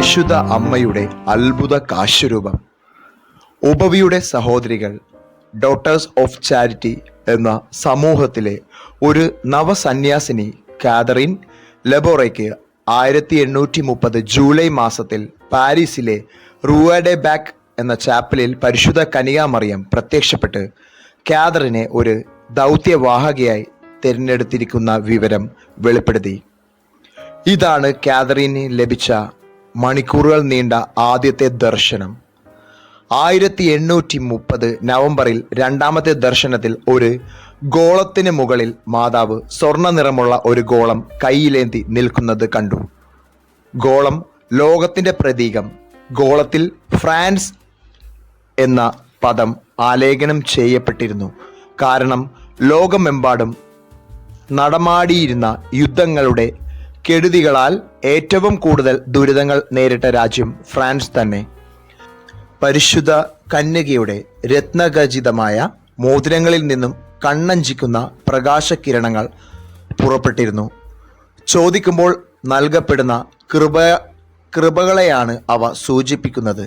പരിശുദ്ധ അമ്മയുടെ അത്ഭുത കാശുരൂപം. ഉപവിയുടെ സഹോദരികൾ ഡോട്ടേഴ്സ് ഓഫ് ചാരിറ്റി എന്ന സമൂഹത്തിലെ ഒരു നവസന്യാസിനി കാതറിൻ ലെബോറയ്ക്ക് 1830 ജൂലൈ മാസത്തിൽ പാരീസിലെ റൂവ ഡെ ബാക്ക് എന്ന ചാപ്പലിൽ പരിശുദ്ധ കന്യകാമറിയം പ്രത്യക്ഷപ്പെട്ട് കാതറിനെ ഒരു ദൗത്യവാഹകയായി തിരഞ്ഞെടുത്തിരിക്കുന്ന വിവരം വെളിപ്പെടുത്തി. ഇതാണ് കാതറിന് ലഭിച്ച മണിക്കൂറുകൾ നീണ്ട ആദ്യത്തെ ദർശനം. 1830 നവംബറിൽ രണ്ടാമത്തെ ദർശനത്തിൽ ഒരു ഗോളത്തിന് മുകളിൽ മാതാവ് സ്വർണ്ണ നിറമുള്ള ഒരു ഗോളം കയ്യിലേന്തി നിൽക്കുന്നത് കണ്ടു. ഗോളം ലോകത്തിന്റെ പ്രതീകം. ഗോളത്തിൽ ഫ്രാൻസ് എന്ന പദം ആലേഖനം ചെയ്യപ്പെട്ടിരുന്നു. കാരണം ലോകമെമ്പാടും നടമാടിയിരുന്ന യുദ്ധങ്ങളുടെ കെടുതികളാൽ ഏറ്റവും കൂടുതൽ ദുരിതങ്ങൾ നേരിട്ട രാജ്യം ഫ്രാൻസ് തന്നെ. പരിശുദ്ധ കന്യകയുടെ രത്നഖചിതമായ മോതിരങ്ങളിൽ നിന്നും കണ്ണഞ്ചിക്കുന്ന പ്രകാശകിരണങ്ങൾ പുറപ്പെട്ടിരുന്നു. ചോദിക്കുമ്പോൾ നൽകപ്പെടുന്ന കൃപകളെയാണ് അവ സൂചിപ്പിക്കുന്നത്.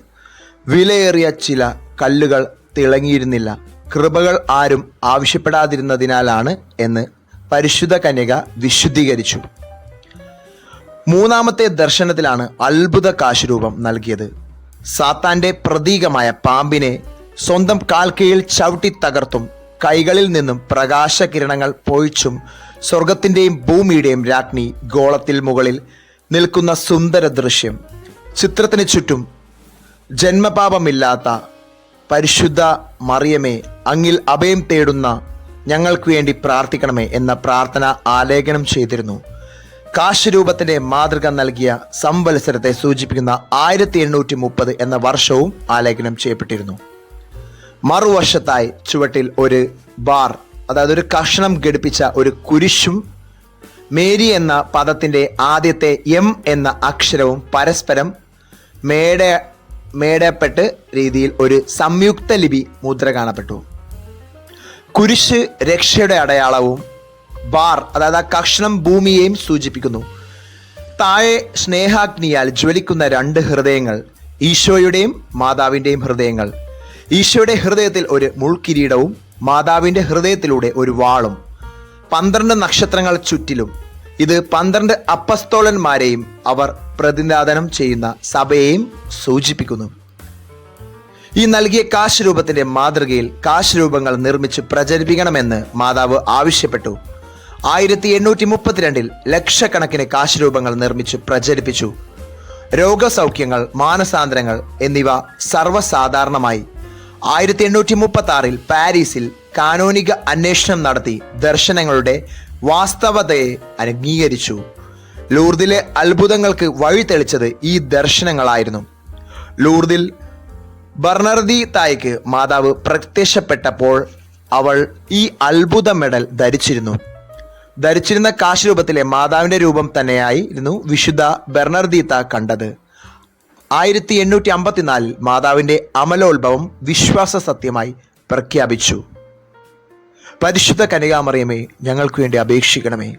വിലയേറിയ ചില കല്ലുകൾ തിളങ്ങിയിരുന്നില്ല. കൃപകൾ ആരും ആവശ്യപ്പെടാതിരുന്നതിനാലാണ് എന്ന് പരിശുദ്ധ കന്യക വിശുദ്ധീകരിച്ചു. മൂന്നാമത്തെ ദർശനത്തിലാണ് അത്ഭുത കാശുരൂപം നൽകിയത്. സാത്താന്റെ പ്രതീകമായ പാമ്പിനെ സ്വന്തം കാൽക്കീഴിൽ ചവിട്ടി തകർത്തും കൈകളിൽ നിന്നും പ്രകാശകിരണങ്ങൾ പൊഴിച്ചും സ്വർഗത്തിൻ്റെയും ഭൂമിയുടെയും രാജ്ഞി ഗോളത്തിൽ മുകളിൽ നിൽക്കുന്ന സുന്ദര ദൃശ്യം. ചിത്രത്തിന് ചുറ്റും ജന്മപാപമില്ലാത്ത പരിശുദ്ധ മറിയമേ, അങ്ങിൽ അഭയം തേടുന്ന ഞങ്ങൾക്ക് വേണ്ടി പ്രാർത്ഥിക്കണമേ എന്ന പ്രാർത്ഥന ആലേഖനം ചെയ്തിരുന്നു. കാശുരൂപത്തിന്റെ മാതൃക നൽകിയ സംവത്സരത്തെ സൂചിപ്പിക്കുന്ന 1830 എന്ന വർഷവും ആലേഖനം ചെയ്യപ്പെട്ടിരുന്നു. മറുവശത്തായി ചുവട്ടിൽ ഒരു ബാർ, അതായത് ഒരു കഷണം ഘടിപ്പിച്ച ഒരു കുരിശും മേരി എന്ന പദത്തിന്റെ ആദ്യത്തെ എം എന്ന അക്ഷരവും പരസ്പരം മേടപ്പെട്ട രീതിയിൽ ഒരു സംയുക്ത ലിപി മുദ്ര കാണപ്പെട്ടു. കുരിശ് രക്ഷയുടെ അടയാളവും ബാർ, അതായത് ആ കഷണം ഭൂമിയെയും സൂചിപ്പിക്കുന്നു. താഴെ സ്നേഹാഗ്നിയാൽ ജ്വലിക്കുന്ന രണ്ട് ഹൃദയങ്ങൾ, ഈശോയുടെയും മാതാവിൻ്റെയും ഹൃദയങ്ങൾ. ഈശോയുടെ ഹൃദയത്തിൽ ഒരു മുൾക്കിരീടവും മാതാവിൻ്റെ ഹൃദയത്തിലൂടെ ഒരു വാളും. 12 നക്ഷത്രങ്ങൾ ചുറ്റിലും. ഇത് 12 അപ്പസ്തോലന്മാരെയും അവർ പ്രതിനിധാനം ചെയ്യുന്ന സഭയെയും സൂചിപ്പിക്കുന്നു. ഈ നൽകിയ കാശുരൂപത്തിന്റെ മാതൃകയിൽ കാശുരൂപങ്ങൾ നിർമ്മിച്ച് പ്രചരിപ്പിക്കണമെന്ന് മാതാവ് ആവശ്യപ്പെട്ടു. 1832 ലക്ഷക്കണക്കിന് കാശുരൂപങ്ങൾ നിർമ്മിച്ച് പ്രചരിപ്പിച്ചു. രോഗസൗഖ്യങ്ങൾ, മാനസാന്തരങ്ങൾ എന്നിവ സർവ്വസാധാരണമായി. 1836 പാരീസിൽ കാനോനിക അന്വേഷണം നടത്തി ദർശനങ്ങളുടെ വാസ്തവതയെ അംഗീകരിച്ചു. ലൂർദിലെ അത്ഭുതങ്ങൾക്ക് വഴി തെളിച്ചത് ഈ ദർശനങ്ങളായിരുന്നു. ലൂർദിൽ ബർണർദീത്തായ്ക്ക് മാതാവ് പ്രത്യക്ഷപ്പെട്ടപ്പോൾ അവൾ ഈ അത്ഭുത മെഡൽ ധരിച്ചിരുന്ന കാശുരൂപത്തിലെ മാതാവിന്റെ രൂപം തന്നെയായിരുന്നു വിശുദ്ധ ബർണർദീത്ത കണ്ടത്. 1854 മാതാവിന്റെ അമലോത്ഭവം വിശ്വാസ സത്യമായി പ്രഖ്യാപിച്ചു. പരിശുദ്ധ കന്യകാമറിയമേ, ഞങ്ങൾക്ക് വേണ്ടി അപേക്ഷിക്കണമേ.